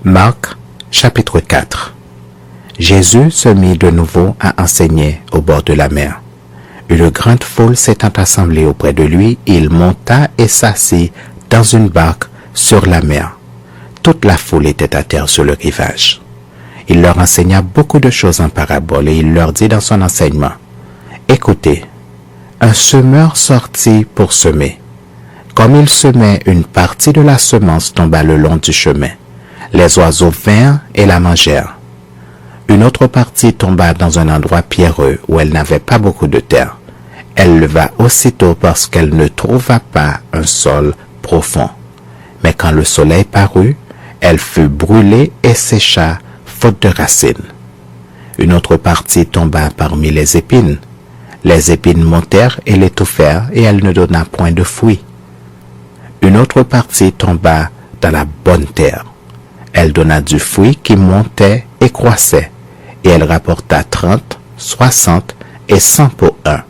Marc, chapitre 4. Jésus se mit de nouveau à enseigner au bord de la mer. Une grande foule s'étant assemblée auprès de lui, il monta et s'assit dans une barque sur la mer. Toute la foule était à terre sur le rivage. Il leur enseigna beaucoup de choses en paraboles et il leur dit dans son enseignement, « Écoutez, un semeur sortit pour semer. Comme il semait, une partie de la semence tomba le long du chemin. Les oiseaux vinrent et la mangèrent. Une autre partie tomba dans un endroit pierreux où elle n'avait pas beaucoup de terre. Elle leva aussitôt parce qu'elle ne trouva pas un sol profond. Mais quand le soleil parut, elle fut brûlée et sécha, faute de racines. Une autre partie tomba parmi les épines. Les épines montèrent et l'étouffèrent, et elle ne donna point de fruits. Une autre partie tomba dans la bonne terre. Elle donna du fruit qui montait et croissait, et elle rapporta 30, 60 et 100 pour un.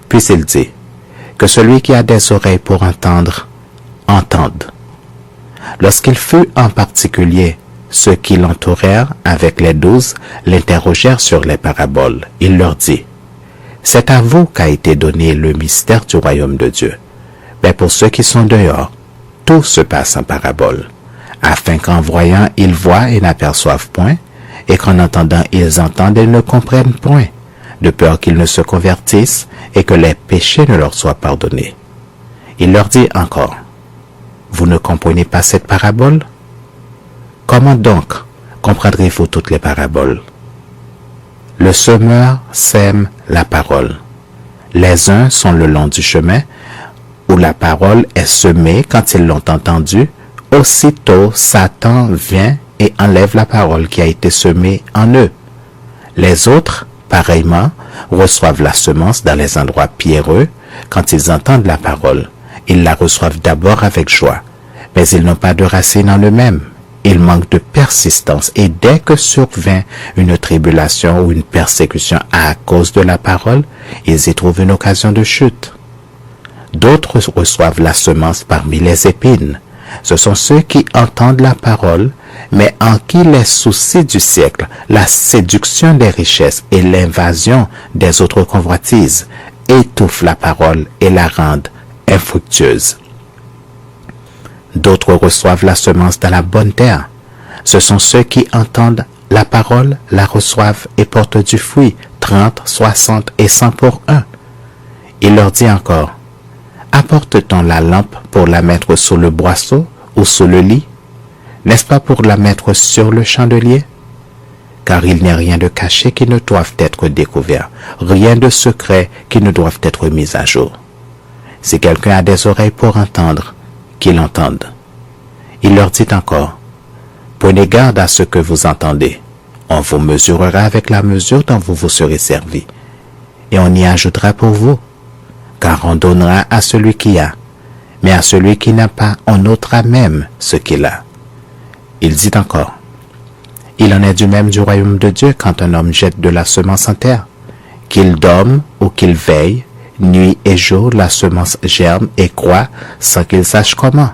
Puis il dit, que celui qui a des oreilles pour entendre, entende. Lorsqu'il fut en particulier, ceux qui l'entourèrent avec les 12 l'interrogèrent sur les paraboles. Il leur dit, c'est à vous qu'a été donné le mystère du royaume de Dieu. Mais pour ceux qui sont dehors, tout se passe en parabole, afin qu'en voyant ils voient et n'aperçoivent point, et qu'en entendant ils entendent et ne comprennent point, de peur qu'ils ne se convertissent et que les péchés ne leur soient pardonnés. Il leur dit encore, vous ne comprenez pas cette parabole? Comment donc comprendrez-vous toutes les paraboles? Le semeur sème la parole. Les uns sont le long du chemin, où la parole est semée quand ils l'ont entendue. Aussitôt Satan vient et enlève la parole qui a été semée en eux. Les autres, pareillement, reçoivent la semence dans les endroits pierreux. Quand ils entendent la parole, ils la reçoivent d'abord avec joie, mais ils n'ont pas de racine en eux-mêmes. Ils manquent de persistance et dès que survient une tribulation ou une persécution à cause de la parole, ils y trouvent une occasion de chute. D'autres reçoivent la semence parmi les épines. Ce sont ceux qui entendent la parole, mais en qui les soucis du siècle, la séduction des richesses et l'invasion des autres convoitises étouffent la parole et la rendent infructueuse. D'autres reçoivent la semence dans la bonne terre. Ce sont ceux qui entendent la parole, la reçoivent et portent du fruit, 30, 60 et 100 pour un. Il leur dit encore, apporte-t-on la lampe pour la mettre sous le boisseau ou sous le lit? N'est-ce pas pour la mettre sur le chandelier? Car il n'y a rien de caché qui ne doive être découvert, rien de secret qui ne doive être mis à jour. Si quelqu'un a des oreilles pour entendre, qu'il entende. Il leur dit encore, prenez garde à ce que vous entendez. On vous mesurera avec la mesure dont vous vous serez servi, et on y ajoutera pour vous, car on donnera à celui qui a, mais à celui qui n'a pas, on ôtera même ce qu'il a. Il dit encore, il en est du même du royaume de Dieu quand un homme jette de la semence en terre, qu'il dorme ou qu'il veille, nuit et jour, la semence germe et croît sans qu'il sache comment.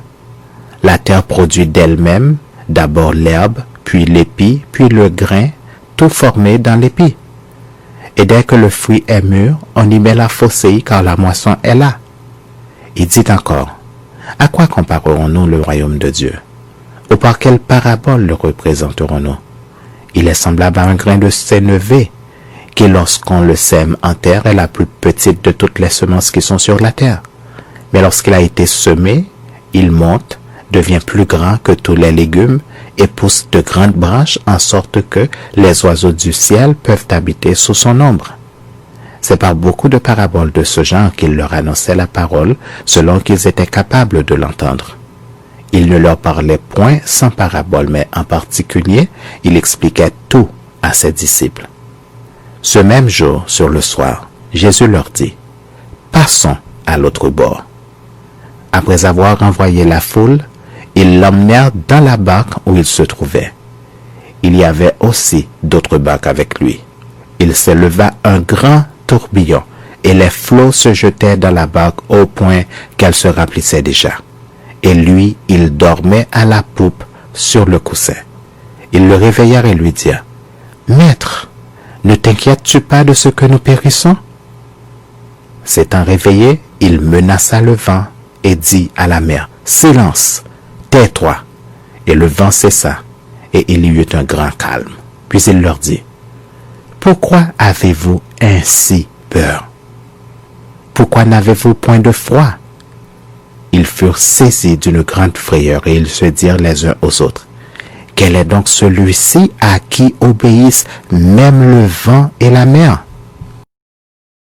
La terre produit d'elle-même d'abord l'herbe, puis l'épi, puis le grain, tout formé dans l'épi. Et dès que le fruit est mûr, on y met la faucille car la moisson est là. Il dit encore, à quoi comparerons-nous le royaume de Dieu? Ou par quelle parabole le représenterons-nous? Il est semblable à un grain de sénévé, qui lorsqu'on le sème en terre est la plus petite de toutes les semences qui sont sur la terre. Mais lorsqu'il a été semé, il monte, devient plus grand que tous les légumes et pousse de grandes branches en sorte que les oiseaux du ciel peuvent habiter sous son ombre. C'est par beaucoup de paraboles de ce genre qu'il leur annonçait la parole selon qu'ils étaient capables de l'entendre. Il ne leur parlait point sans parabole, mais en particulier, il expliquait tout à ses disciples. Ce même jour, sur le soir, Jésus leur dit, « Passons à l'autre bord. » Après avoir envoyé la foule, ils l'emmenèrent dans la barque où il se trouvait. Il y avait aussi d'autres barques avec lui. Il s'éleva un grand tourbillon et les flots se jetaient dans la barque au point qu'elle se remplissait déjà. Et lui, il dormait à la poupe sur le coussin. Ils le réveillèrent et lui dirent, « Maître, ne t'inquiètes-tu pas de ce que nous périssons ?» S'étant réveillé, il menaça le vent et dit à la mer, « Silence, tais-toi !» Et le vent cessa, et il y eut un grand calme. Puis il leur dit, « Pourquoi avez-vous ainsi peur? Pourquoi n'avez-vous point de foi ?» Ils furent saisis d'une grande frayeur et ils se dirent les uns aux autres, « Quel est donc celui-ci à qui obéissent même le vent et la mer ?»